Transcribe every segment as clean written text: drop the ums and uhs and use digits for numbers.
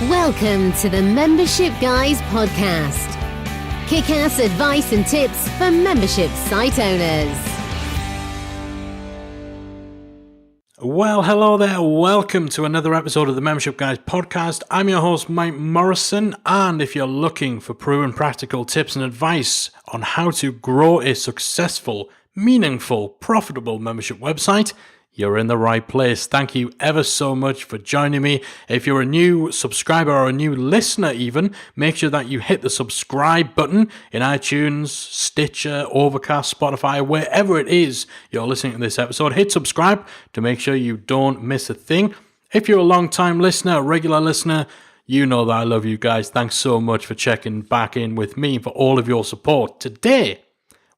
Welcome to the Membership Guys podcast. Kick-ass advice and tips for membership site owners. Well, hello there. Welcome to another episode of the Membership Guys podcast. I'm your host, Mike Morrison, and if you're looking for proven practical tips and advice on how to grow a successful, meaningful, profitable membership website, you're in the right place. Thank you ever so much for joining me. If you're a new subscriber or a new listener even, make sure that you hit the subscribe button in iTunes, Stitcher, Overcast, Spotify, wherever it is you're listening to this episode. Hit subscribe to make sure you don't miss a thing. If you're a long-time listener, a regular listener, you know that I love you guys. Thanks so much for checking back in with me, for all of your support. Today,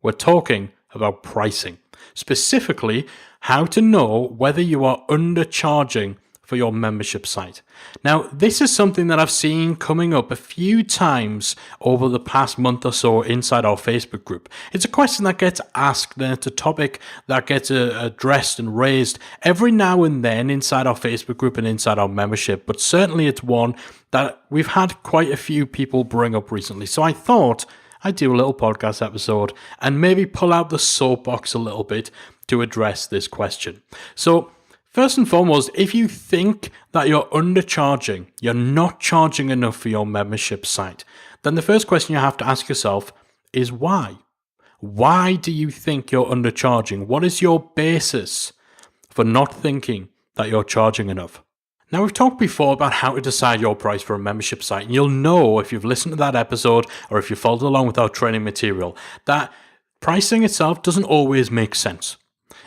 we're talking about pricing. Specifically, how to know whether you are undercharging for your membership site. Now, this is something that I've seen coming up a few times over the past month or so inside our Facebook group. It's a question that gets asked, and it's a topic that gets addressed and raised every now and then inside our Facebook group and inside our membership, but certainly it's one that we've had quite a few people bring up recently. So I thought I'd do a little podcast episode and maybe pull out the soapbox a little bit to address this question. So first and foremost, if you think that you're undercharging, you're not charging enough for your membership site, then the first question you have to ask yourself is why? Why do you think you're undercharging? What is your basis for not thinking that you're charging enough? Now, we've talked before about how to decide your price for a membership site, and you'll know if you've listened to that episode or if you followed along with our training material that pricing itself doesn't always make sense.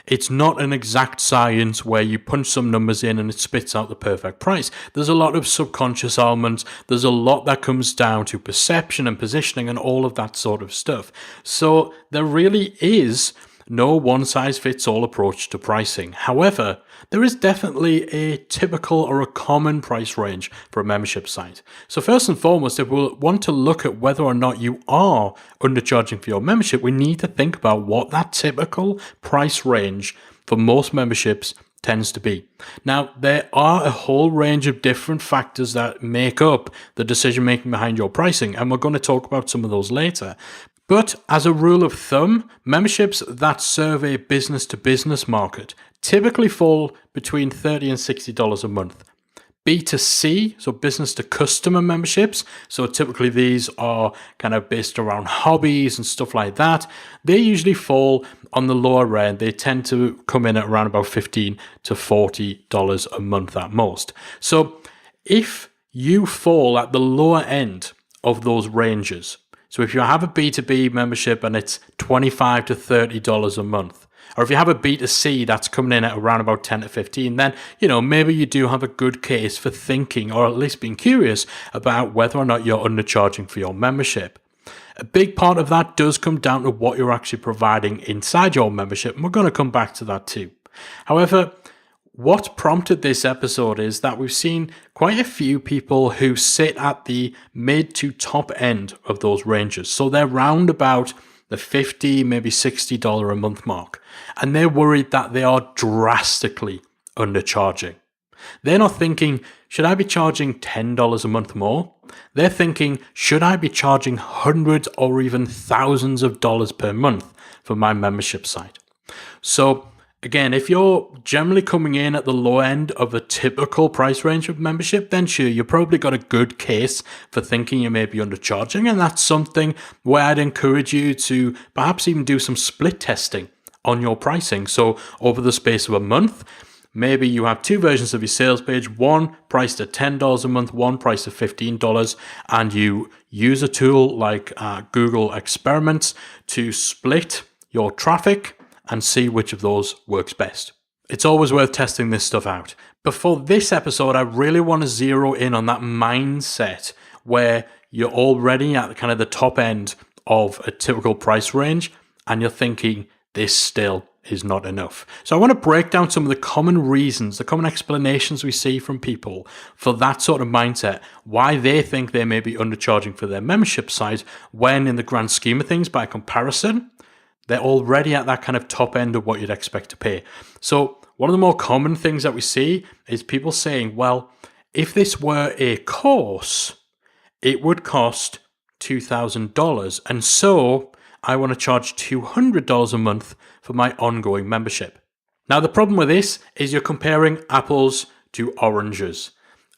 It's not an exact science where you punch some numbers in and it spits out the perfect price. There's a lot of subconscious elements. There's a lot that comes down to perception and positioning and all of that sort of stuff. So there really is no one-size-fits-all approach to pricing. However, there is definitely a typical or a common price range for a membership site. So first and foremost, if we want to look at whether or not you are undercharging for your membership, we need to think about what that typical price range for most memberships tends to be. Now, there are a whole range of different factors that make up the decision-making behind your pricing, and we're going to talk about some of those later. But as a rule of thumb, memberships that serve a business-to-business market typically fall between $30 and $60 a month. B2C, so business-to-customer memberships, so typically these are kind of based around hobbies and stuff like that, they usually fall on the lower end. They tend to come in at around about $15 to $40 a month at most. So if you fall at the lower end of those ranges, so if you have a B2B membership and it's $25 to $30 a month, or if you have a B2C that's coming in at around about 10 to 15, then, maybe you do have a good case for thinking, or at least being curious about whether or not you're undercharging for your membership. A big part of that does come down to what you're actually providing inside your membership, and we're going to come back to that too. However, what prompted this episode is that we've seen quite a few people who sit at the mid to top end of those ranges. So they're round about the $50, maybe $60 a month mark. And they're worried that they are drastically undercharging. They're not thinking, should I be charging $10 a month more? They're thinking, should I be charging hundreds or even thousands of dollars per month for my membership site? So again, if you're generally coming in at the low end of a typical price range of membership, then sure, you've probably got a good case for thinking you may be undercharging. And that's something where I'd encourage you to perhaps even do some split testing on your pricing. So over the space of a month, maybe you have two versions of your sales page, one priced at $10 a month, one priced at $15, and you use a tool like Google Experiments to split your traffic and see which of those works best. It's always worth testing this stuff out. But for this episode, I really want to zero in on that mindset where you're already at kind of the top end of a typical price range and you're thinking this still is not enough. So I want to break down some of the common reasons, the common explanations we see from people for that sort of mindset, why they think they may be undercharging for their membership site when in the grand scheme of things, by comparison, they're already at that kind of top end of what you'd expect to pay. So one of the more common things that we see is people saying, well, If this were a course, it would cost $2,000. And so I want to charge $200 a month for my ongoing membership. Now, the problem with this is you're comparing apples to oranges.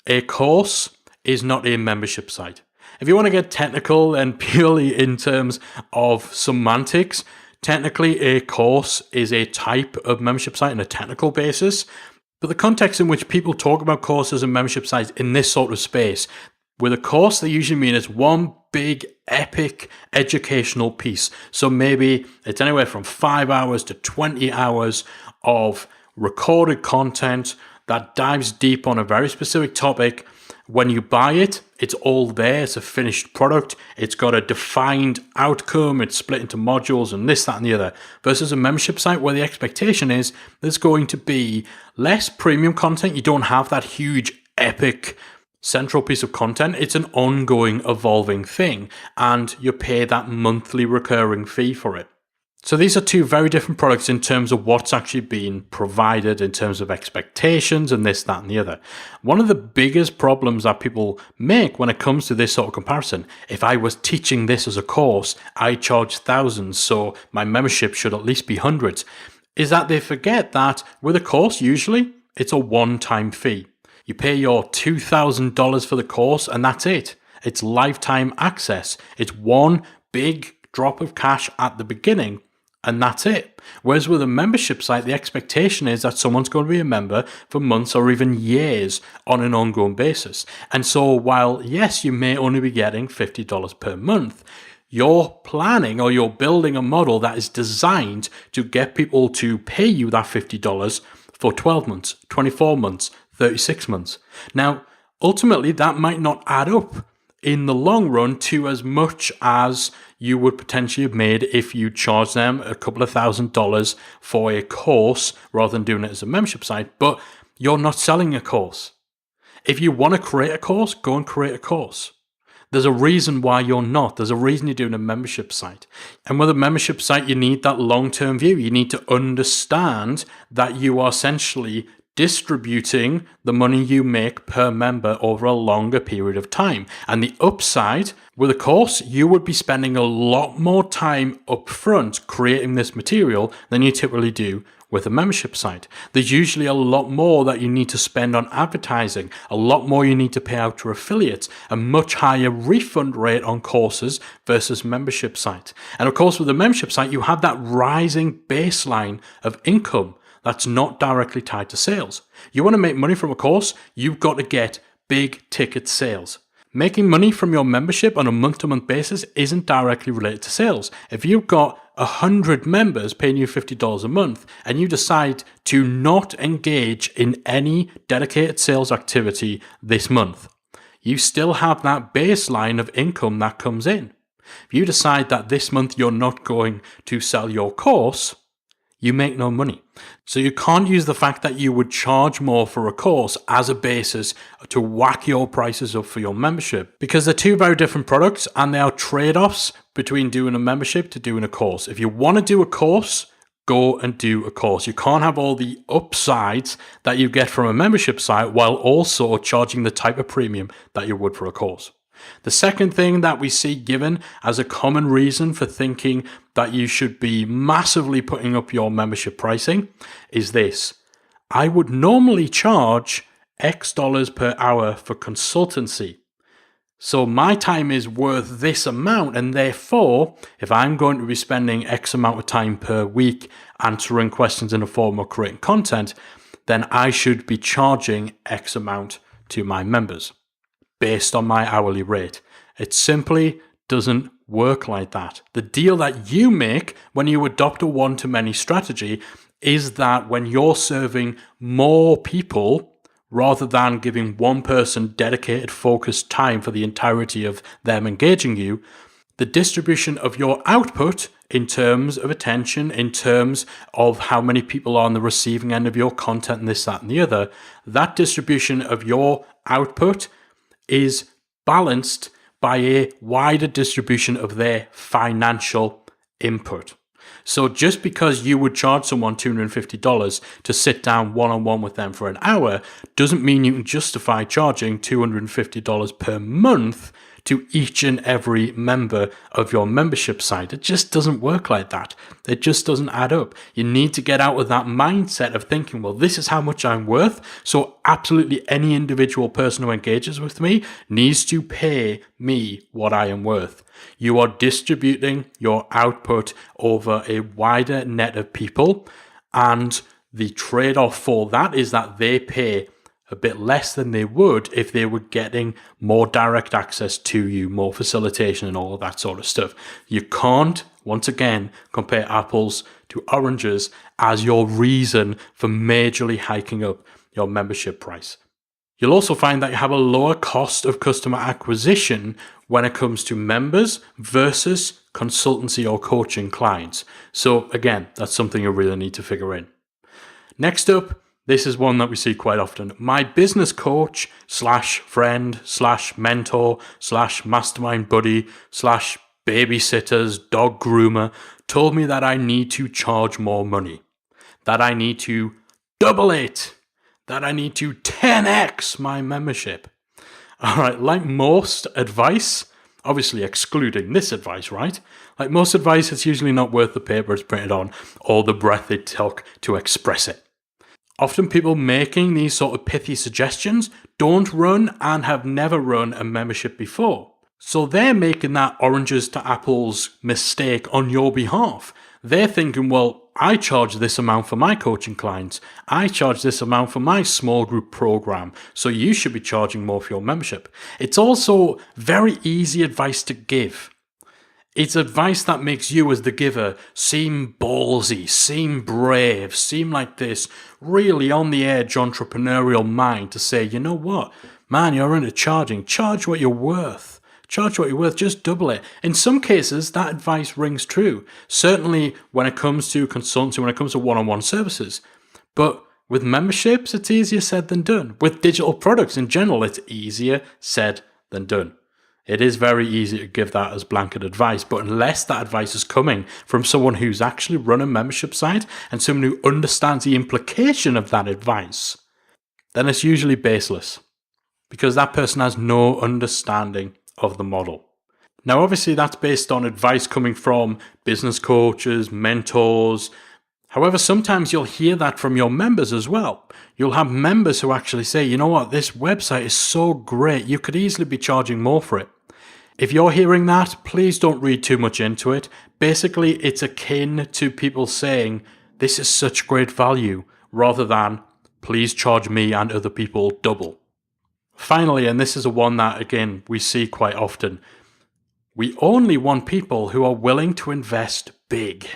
A course is not a membership site. If you want to get technical and purely in terms of semantics, technically a course is a type of membership site on a technical basis. But the context in which people talk about courses and membership sites in this sort of space, with a course, they usually mean it's one big, epic educational piece. So maybe it's anywhere from 5 hours to 20 hours of recorded content that dives deep on a very specific topic. When you buy it, it's all there. It's a finished product. It's got a defined outcome. It's split into modules and this, that, and the other. Versus a membership site where the expectation is there's going to be less premium content. You don't have that huge, epic central piece of content. It's an ongoing, evolving thing. And you pay that monthly recurring fee for it. So these are two very different products in terms of what's actually being provided in terms of expectations and this, that, and the other. One of the biggest problems that people make when it comes to this sort of comparison, if I was teaching this as a course, I charge thousands, so my membership should at least be hundreds, is that they forget that with a course, usually it's a one-time fee. You pay your $2,000 for the course and that's it. It's lifetime access. It's one big drop of cash at the beginning. And that's it. Whereas with a membership site, the expectation is that someone's going to be a member for months or even years on an ongoing basis. And so while, yes, you may only be getting $50 per month, you're planning or you're building a model that is designed to get people to pay you that $50 for 12 months, 24 months, 36 months. Now, ultimately, that might not add up in the long run to as much as you would potentially have made if you charged them a couple of $1,000s for a course rather than doing it as a membership site, but you're not selling a course. If you want to create a course, go and create a course. There's a reason why you're not. There's a reason you're doing a membership site. And with a membership site, you need that long-term view. You need to understand that you are essentially distributing the money you make per member over a longer period of time. And the upside with a course, you would be spending a lot more time upfront creating this material than you typically do with a membership site. There's usually a lot more that you need to spend on advertising, a lot more you need to pay out to affiliates, a much higher refund rate on courses versus membership site. And of course, with a membership site, you have that rising baseline of income that's not directly tied to sales. You want to make money from a course, you've got to get big ticket sales. Making money from your membership on a month-to-month basis isn't directly related to sales. If you've got 100 members paying you $50 a month and you decide to not engage in any dedicated sales activity this month, you still have that baseline of income that comes in. If you decide that this month you're not going to sell your course, you make no money. So you can't use the fact that you would charge more for a course as a basis to whack your prices up for your membership, because they're two very different products and there are trade-offs between doing a membership to doing a course. If you want to do a course, go and do a course. You can't have all the upsides that you get from a membership site while also charging the type of premium that you would for a course. The second thing that we see given as a common reason for thinking that you should be massively putting up your membership pricing is this. I would normally charge X dollars per hour for consultancy. So my time is worth this amount, and therefore, if I'm going to be spending X amount of time per week answering questions in a forum or creating content, then I should be charging X amount to my members based on my hourly rate. It simply doesn't work like that. The deal that you make when you adopt a one-to-many strategy is that when you're serving more people, rather than giving one person dedicated, focused time for the entirety of them engaging you, the distribution of your output in terms of attention, in terms of how many people are on the receiving end of your content and this, that, and the other, that distribution of your output is balanced by a wider distribution of their financial input. So just because you would charge someone $250 to sit down one-on-one with them for an hour doesn't mean you can justify charging $250 per month to each and every member of your membership site. It just doesn't work like that. It just doesn't add up. You need to get out of that mindset of thinking, well, this is how much I'm worth, so absolutely any individual person who engages with me needs to pay me what I am worth. You are distributing your output over a wider net of people, and the trade-off for that is that they pay a bit less than they would if they were getting more direct access to you, more facilitation and all of that sort of stuff. You can't, once again, compare apples to oranges as your reason for majorly hiking up your membership price. You'll also find that you have a lower cost of customer acquisition when it comes to members versus consultancy or coaching clients. So again, that's something you really need to figure in. Next up, this is one that we see quite often. My business coach / friend / mentor / mastermind buddy / babysitter's dog groomer told me that I need to charge more money, that I need to double it, that I need to 10x my membership. All right, like most advice, obviously excluding this advice, right? Like most advice, it's usually not worth the paper it's printed on or the breath it took to express it. Often people making these sort of pithy suggestions don't run and have never run a membership before. So they're making that oranges to apples mistake on your behalf. They're thinking, well, I charge this amount for my coaching clients. I charge this amount for my small group program. So you should be charging more for your membership. It's also very easy advice to give. It's advice that makes you as the giver seem ballsy, seem brave, seem like this really on the edge entrepreneurial mind to say, you know what, man, you're undercharging. Charge what you're worth. Charge what you're worth, just double it. In some cases, that advice rings true. Certainly when it comes to consultancy, when it comes to one-on-one services. But with memberships, it's easier said than done. With digital products in general, it's easier said than done. It is very easy to give that as blanket advice, but unless that advice is coming from someone who's actually run a membership site and someone who understands the implication of that advice, then it's usually baseless because that person has no understanding of the model. Now, obviously, that's based on advice coming from business coaches, mentors. However, sometimes you'll hear that from your members as well. You'll have members who actually say, you know what, this website is so great, you could easily be charging more for it. If you're hearing that, please don't read too much into it. Basically, it's akin to people saying, this is such great value, rather than, please charge me and other people double. Finally, and this is a one that, again, we see quite often, we only want people who are willing to invest big.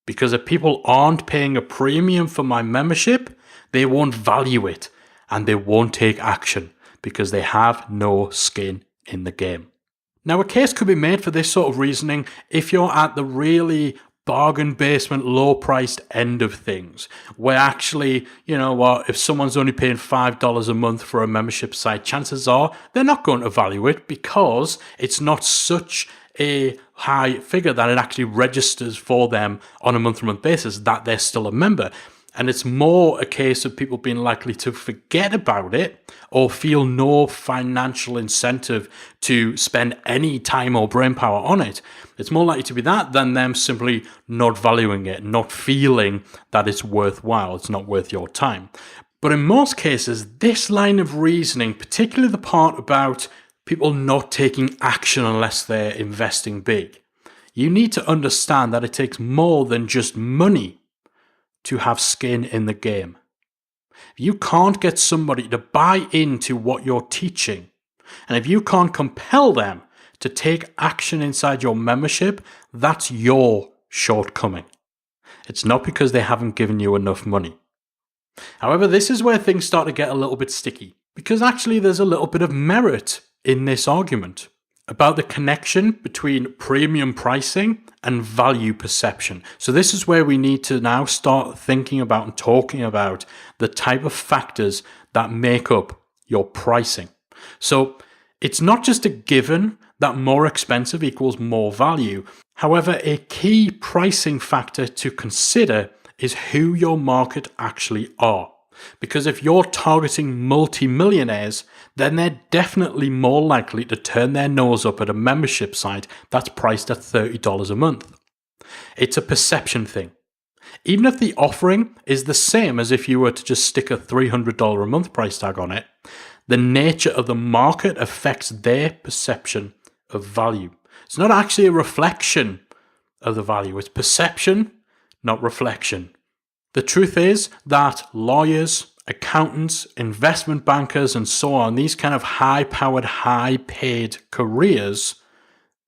Because if people aren't paying a premium for my membership, they won't value it and they won't take action because they have no skin in the game. Now, a case could be made for this sort of reasoning if you're at the really bargain basement, low priced end of things, where actually, you know what, if someone's only paying $5 a month for a membership site, chances are they're not going to value it because it's not such a high figure that it actually registers for them on a month-to-month basis that they're still a member. And it's more a case of people being likely to forget about it or feel no financial incentive to spend any time or brainpower on it. It's more likely to be that than them simply not valuing it, not feeling that it's worthwhile, it's not worth your time. But in most cases, this line of reasoning, particularly the part about people not taking action unless they're investing big, you need to understand that it takes more than just money to have skin in the game. If you can't get somebody to buy into what you're teaching, and if you can't compel them to take action inside your membership, that's your shortcoming. It's not because they haven't given you enough money. However, this is where things start to get a little bit sticky, because actually there's a little bit of merit in this argument about the connection between premium pricing and value perception. So this is where we need to now start thinking about and talking about the type of factors that make up your pricing. So it's not just a given that more expensive equals more value. However, a key pricing factor to consider is who your market actually are. Because if you're targeting multi-millionaires, then they're definitely more likely to turn their nose up at a membership site that's priced at $30 a month. It's a perception thing. Even if the offering is the same as if you were to just stick a $300 a month price tag on it, the nature of the market affects their perception of value. It's not actually a reflection of the value, it's perception, not reflection. The truth is that lawyers, accountants, investment bankers, and so on, these kind of high-powered, high-paid careers,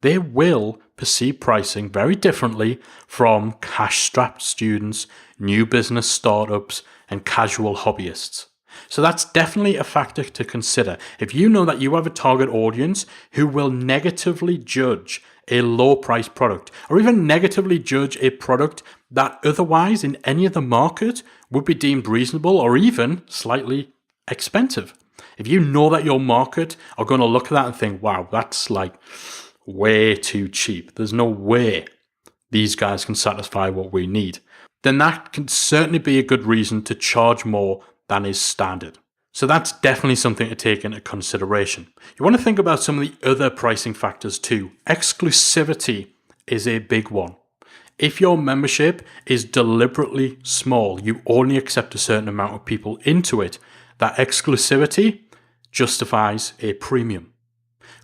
they will perceive pricing very differently from cash-strapped students, new business startups, and casual hobbyists. So that's definitely a factor to consider. If you know that you have a target audience who will negatively judge a low-price product, or even negatively judge a product that otherwise in any other market would be deemed reasonable or even slightly expensive. If you know that your market are going to look at that and think, wow, that's like way too cheap, there's no way these guys can satisfy what we need, then that can certainly be a good reason to charge more than is standard. So that's definitely something to take into consideration. You want to think about some of the other pricing factors too. Exclusivity is a big one. If your membership is deliberately small, you only accept a certain amount of people into it, that exclusivity justifies a premium.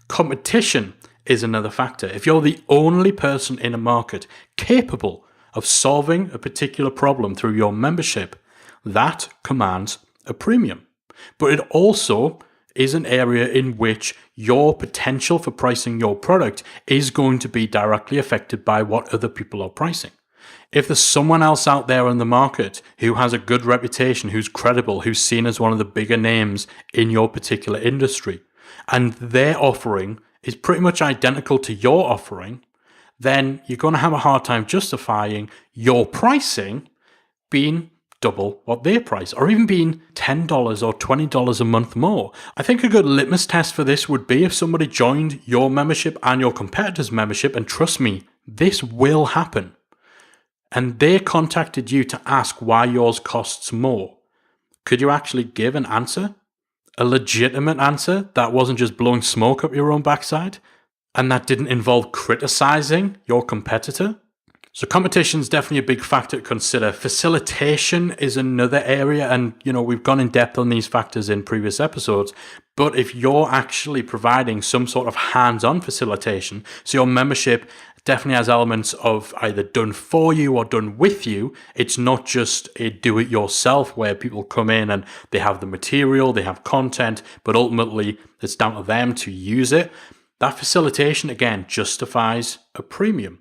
Competition is another factor. If you're the only person in a market capable of solving a particular problem through your membership, that commands a premium. But it also is an area in which your potential for pricing your product is going to be directly affected by what other people are pricing. If there's someone else out there in the market who has a good reputation, who's credible, who's seen as one of the bigger names in your particular industry, and their offering is pretty much identical to your offering, then you're going to have a hard time justifying your pricing being double what they price, or even being $10 or $20 a month more. I think a good litmus test for this would be if somebody joined your membership and your competitor's membership, and trust me, this will happen, and they contacted you to ask why yours costs more. Could you actually give an answer? A legitimate answer that wasn't just blowing smoke up your own backside, and that didn't involve criticizing your competitor? So competition is definitely a big factor to consider. Facilitation is another area, and we've gone in depth on these factors in previous episodes. But if you're actually providing some sort of hands-on facilitation, so your membership definitely has elements of either done for you or done with you. It's not just a do-it-yourself where people come in and they have the material, they have content, but ultimately it's down to them to use it. That facilitation, again, justifies a premium.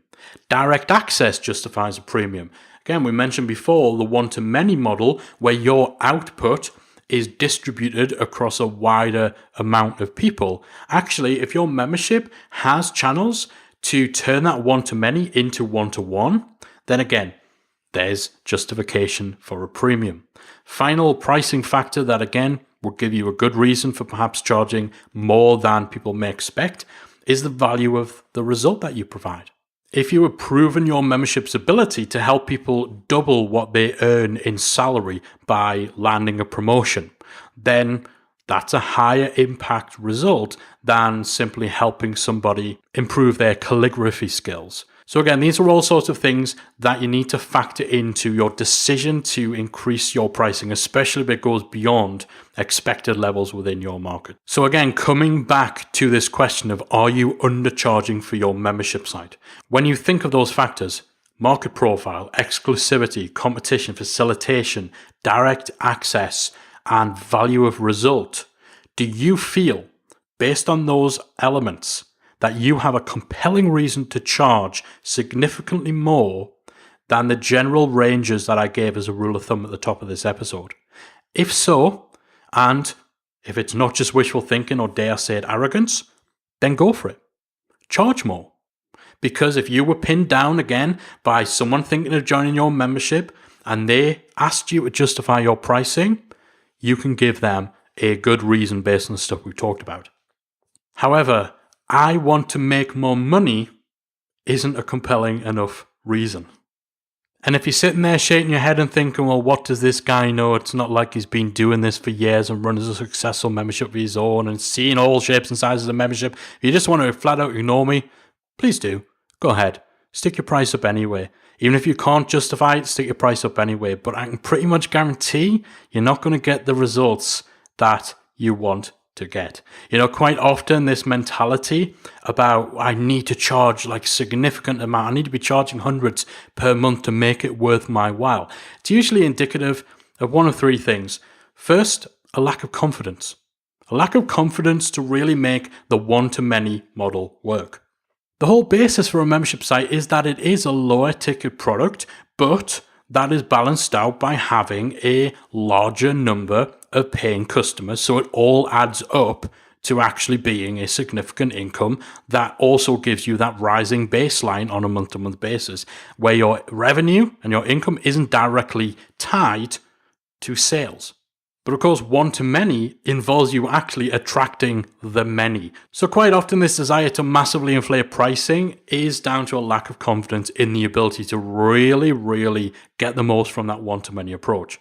Direct access justifies a premium. Again, we mentioned before the one-to-many model where your output is distributed across a wider amount of people. Actually, if your membership has channels to turn that one-to-many into one-to-one, then again, there's justification for a premium. Final pricing factor that again will give you a good reason for perhaps charging more than people may expect is the value of the result that you provide. If you have proven your membership's ability to help people double what they earn in salary by landing a promotion, then that's a higher impact result than simply helping somebody improve their calligraphy skills. So again, these are all sorts of things that you need to factor into your decision to increase your pricing, especially if it goes beyond expected levels within your market. So again, coming back to this question of are you undercharging for your membership site? When you think of those factors, market profile, exclusivity, competition, facilitation, direct access, and value of result, do you feel, based on those elements, that you have a compelling reason to charge significantly more than the general ranges that I gave as a rule of thumb at the top of this episode? If so, and if it's not just wishful thinking or dare I say it arrogance, then go for it. Charge more. Because if you were pinned down again by someone thinking of joining your membership and they asked you to justify your pricing, you can give them a good reason based on the stuff we've talked about. However, I want to make more money isn't a compelling enough reason. And if you're sitting there shaking your head and thinking, well, what does this guy know? It's not like he's been doing this for years and runs a successful membership of his own and seeing all shapes and sizes of membership. If you just want to flat out ignore me, please do. Go ahead. Stick your price up anyway. Even if you can't justify it, stick your price up anyway. But I can pretty much guarantee you're not going to get the results that you want to get. Quite often this mentality about I need to charge like significant amount, I need to be charging hundreds per month to make it worth my while. It's usually indicative of one of three things. First, a lack of confidence. A lack of confidence to really make the one-to-many model work. The whole basis for a membership site is that it is a lower ticket product, but that is balanced out by having a larger number of paying customers. So it all adds up to actually being a significant income that also gives you that rising baseline on a month-to-month basis where your revenue and your income isn't directly tied to sales. But of course, one-to-many involves you actually attracting the many. So quite often this desire to massively inflate pricing is down to a lack of confidence in the ability to really get the most from that one-to-many approach.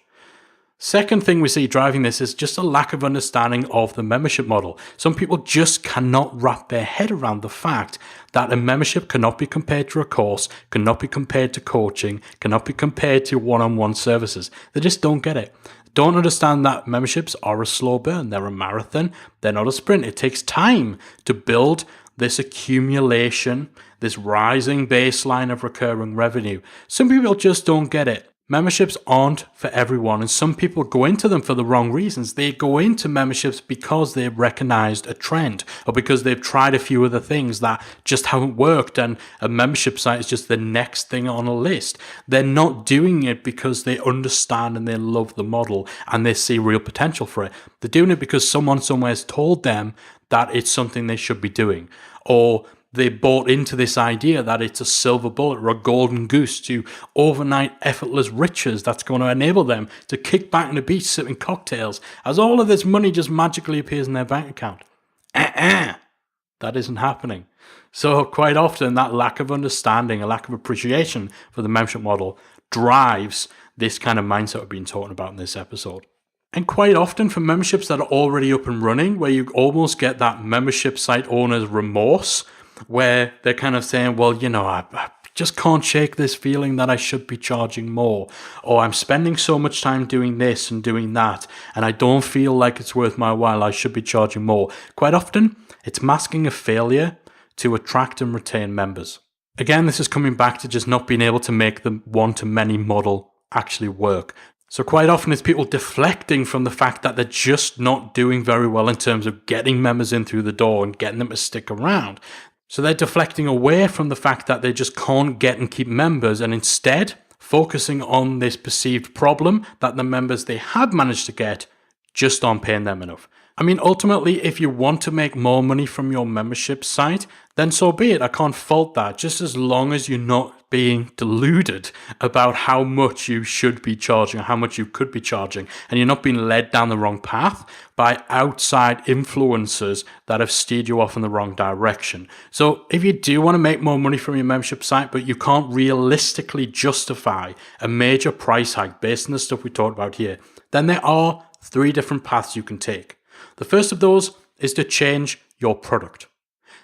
Second thing we see driving this is just a lack of understanding of the membership model. Some people just cannot wrap their head around the fact that a membership cannot be compared to a course, cannot be compared to coaching, cannot be compared to one-on-one services. They just don't get it. Don't understand that memberships are a slow burn. They're a marathon. They're not a sprint. It takes time to build this accumulation, this rising baseline of recurring revenue. Some people just don't get it. Memberships aren't for everyone, and some people go into them for the wrong reasons. They go into memberships because they've recognized a trend or because they've tried a few other things that just haven't worked, and a membership site is just the next thing on a list. They're not doing it because they understand and they love the model and they see real potential for it. They're doing it because someone somewhere has told them that it's something they should be doing, or they bought into this idea that it's a silver bullet or a golden goose to overnight effortless riches that's going to enable them to kick back on the beach sipping cocktails as all of this money just magically appears in their bank account. That isn't happening. So quite often that lack of understanding, a lack of appreciation for the membership model drives this kind of mindset we've been talking about in this episode. And quite often for memberships that are already up and running, where you almost get that membership site owner's remorse, where they're kind of saying, well, I just can't shake this feeling that I should be charging more, or I'm spending so much time doing this and doing that, and I don't feel like it's worth my while, I should be charging more. Quite often, it's masking a failure to attract and retain members. Again, this is coming back to just not being able to make the one-to-many model actually work. So quite often it's people deflecting from the fact that they're just not doing very well in terms of getting members in through the door and getting them to stick around. So they're deflecting away from the fact that they just can't get and keep members, and instead focusing on this perceived problem that the members they have managed to get just aren't paying them enough. I mean, ultimately, if you want to make more money from your membership site, then so be it. I can't fault that, just as long as you're not being deluded about how much you should be charging, or how much you could be charging, and you're not being led down the wrong path by outside influencers that have steered you off in the wrong direction. So if you do want to make more money from your membership site, but you can't realistically justify a major price hike based on the stuff we talked about here, then there are three different paths you can take. The first of those is to change your product.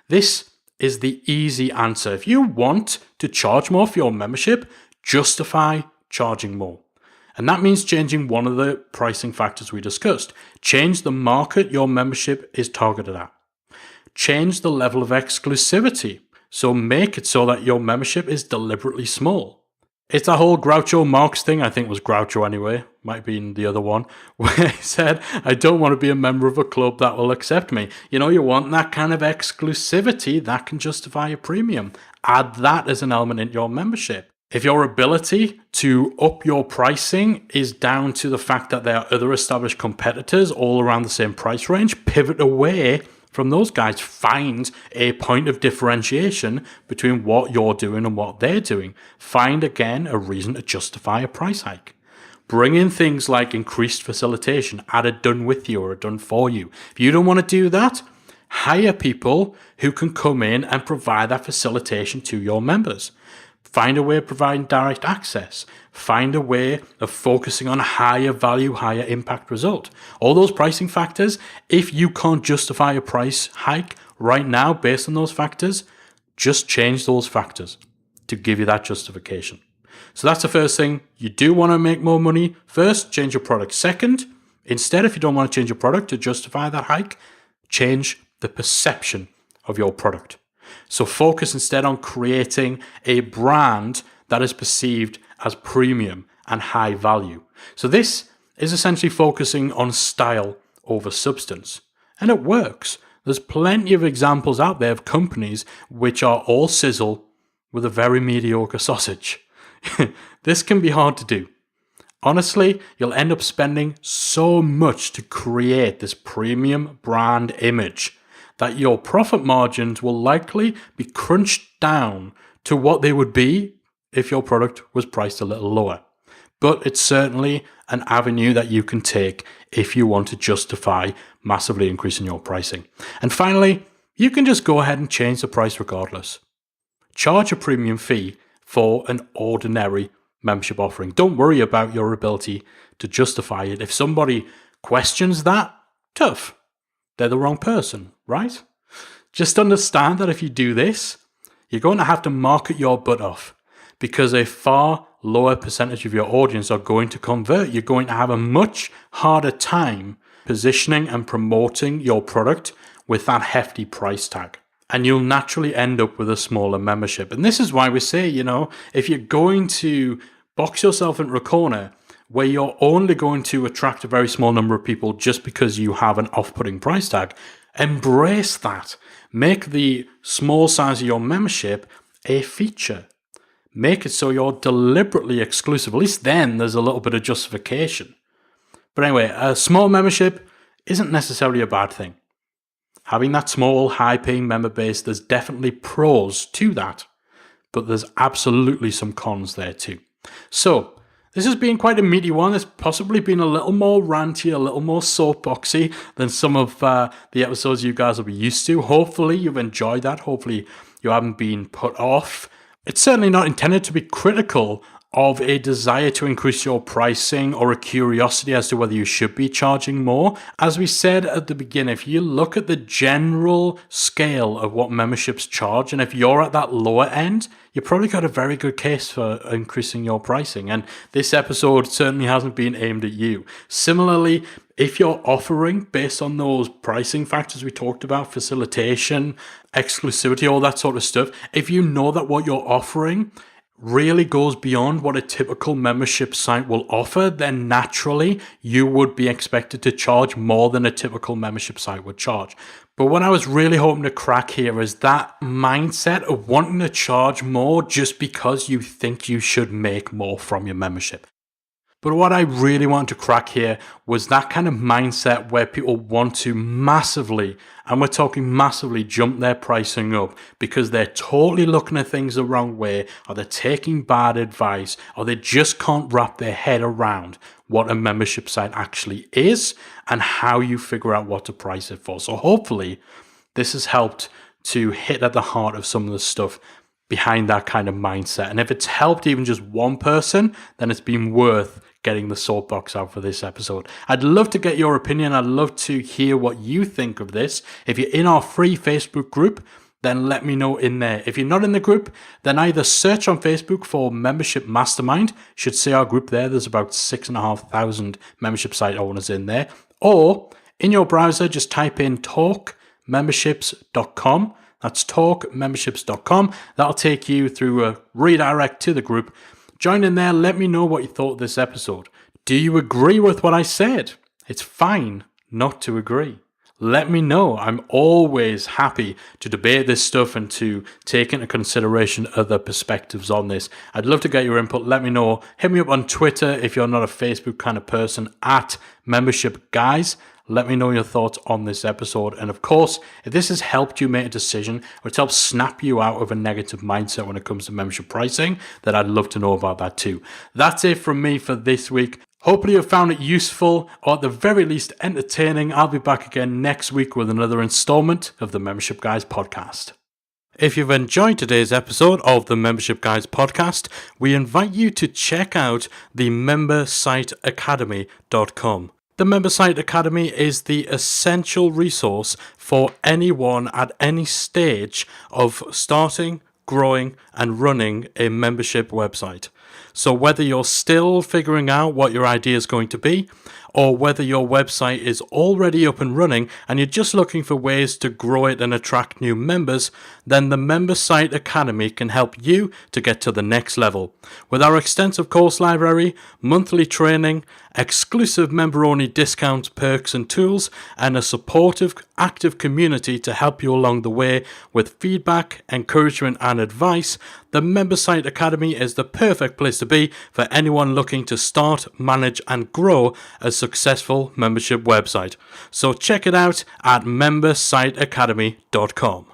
This is the easy answer. If you want to charge more for your membership, justify charging more. And that means changing one of the pricing factors we discussed. Change the market your membership is targeted at. Change the level of exclusivity. So make it so that your membership is deliberately small. It's that whole Groucho Marx thing, I think it was Groucho anyway, might be in the other one, where he said, I don't want to be a member of a club that will accept me. You want that kind of exclusivity that can justify a premium. Add that as an element in your membership. If your ability to up your pricing is down to the fact that there are other established competitors all around the same price range, pivot away from those guys. Find a point of differentiation between what you're doing and what they're doing. Find, again, a reason to justify a price hike. Bring in things like increased facilitation, add a done with you or a done for you. If you don't want to do that, Hire people who can come in and provide that facilitation to your members. Find a way of providing direct access. Find a way of focusing on higher value, higher impact result. All those pricing factors, if you can't justify a price hike right now based on those factors, just change those factors to give you that justification. So that's the first thing. You do want to make more money. First, change your product. Second, instead, if you don't want to change your product to justify that hike, change the perception of your product. So focus instead on creating a brand that is perceived as premium and high value. So this is essentially focusing on style over substance. And it works. There's plenty of examples out there of companies which are all sizzle with a very mediocre sausage. This can be hard to do. Honestly, you'll end up spending so much to create this premium brand image that your profit margins will likely be crunched down to what they would be if your product was priced a little lower. But it's certainly an avenue that you can take if you want to justify massively increasing your pricing. And finally, you can just go ahead and change the price regardless. Charge a premium fee for an ordinary membership offering. Don't worry about your ability to justify it. If somebody questions that, tough. They're the wrong person, right? Just understand that if you do this, you're going to have to market your butt off because a far lower percentage of your audience are going to convert. You're going to have a much harder time positioning and promoting your product with that hefty price tag. And you'll naturally end up with a smaller membership. And this is why we say, if you're going to box yourself into a corner where you're only going to attract a very small number of people just because you have an off-putting price tag, embrace that. Make the small size of your membership a feature. Make it so you're deliberately exclusive. At least then there's a little bit of justification. But anyway, a small membership isn't necessarily a bad thing. Having that small, high-paying member base, there's definitely pros to that, but there's absolutely some cons there too. So, this has been quite a meaty one. It's possibly been a little more ranty, a little more soapboxy than some of the episodes you guys will be used to. Hopefully you've enjoyed that. Hopefully you haven't been put off. It's certainly not intended to be critical of a desire to increase your pricing or a curiosity as to whether you should be charging more. As we said at the beginning, if you look at the general scale of what memberships charge, and if you're at that lower end, you probably got a very good case for increasing your pricing. And this episode certainly hasn't been aimed at you. Similarly, if you're offering based on those pricing factors we talked about, facilitation, exclusivity, all that sort of stuff, if you know that what you're offering really goes beyond what a typical membership site will offer, then naturally you would be expected to charge more than a typical membership site would charge. But what I was really hoping to crack here is that mindset of wanting to charge more just because you think you should make more from your membership. But what I really want to crack here was that kind of mindset where people want to massively, and we're talking massively, jump their pricing up because they're totally looking at things the wrong way, or they're taking bad advice, or they just can't wrap their head around what a membership site actually is and how you figure out what to price it for. So hopefully this has helped to hit at the heart of some of the stuff behind that kind of mindset. And if it's helped even just one person, then it's been worth getting the soapbox out for this episode. I'd love to get your opinion. I'd love to hear what you think of this. If you're in our free Facebook group, then let me know in there. If you're not in the group, then either search on Facebook for Membership Mastermind. You should see our group there. There's about 6,500 membership site owners in there. Or in your browser, just type in talkmemberships.com. That's talkmemberships.com. That'll take you through a redirect to the group. Join in there. Let me know what you thought of this episode. Do you agree with what I said? It's fine not to agree. Let me know. I'm always happy to debate this stuff and to take into consideration other perspectives on this. I'd love to get your input. Let me know. Hit me up on Twitter if you're not a Facebook kind of person, @membershipguys. Let me know your thoughts on this episode. And of course, if this has helped you make a decision or it's helped snap you out of a negative mindset when it comes to membership pricing, then I'd love to know about that too. That's it from me for this week. Hopefully you've found it useful, or at the very least entertaining. I'll be back again next week with another installment of the Membership Guys podcast. If you've enjoyed today's episode of the Membership Guys podcast, we invite you to check out the membersiteacademy.com. The Member Site Academy is the essential resource for anyone at any stage of starting, growing, and running a membership website. So whether you're still figuring out what your idea is going to be, or whether your website is already up and running and you're just looking for ways to grow it and attract new members, then the Member Site Academy can help you to get to the next level. With our extensive course library, monthly training, exclusive member-only discounts, perks and tools, and a supportive, active community to help you along the way with feedback, encouragement and advice, the Member Site Academy is the perfect place to be for anyone looking to start, manage and grow a successful membership website. So check it out at membersiteacademy.com.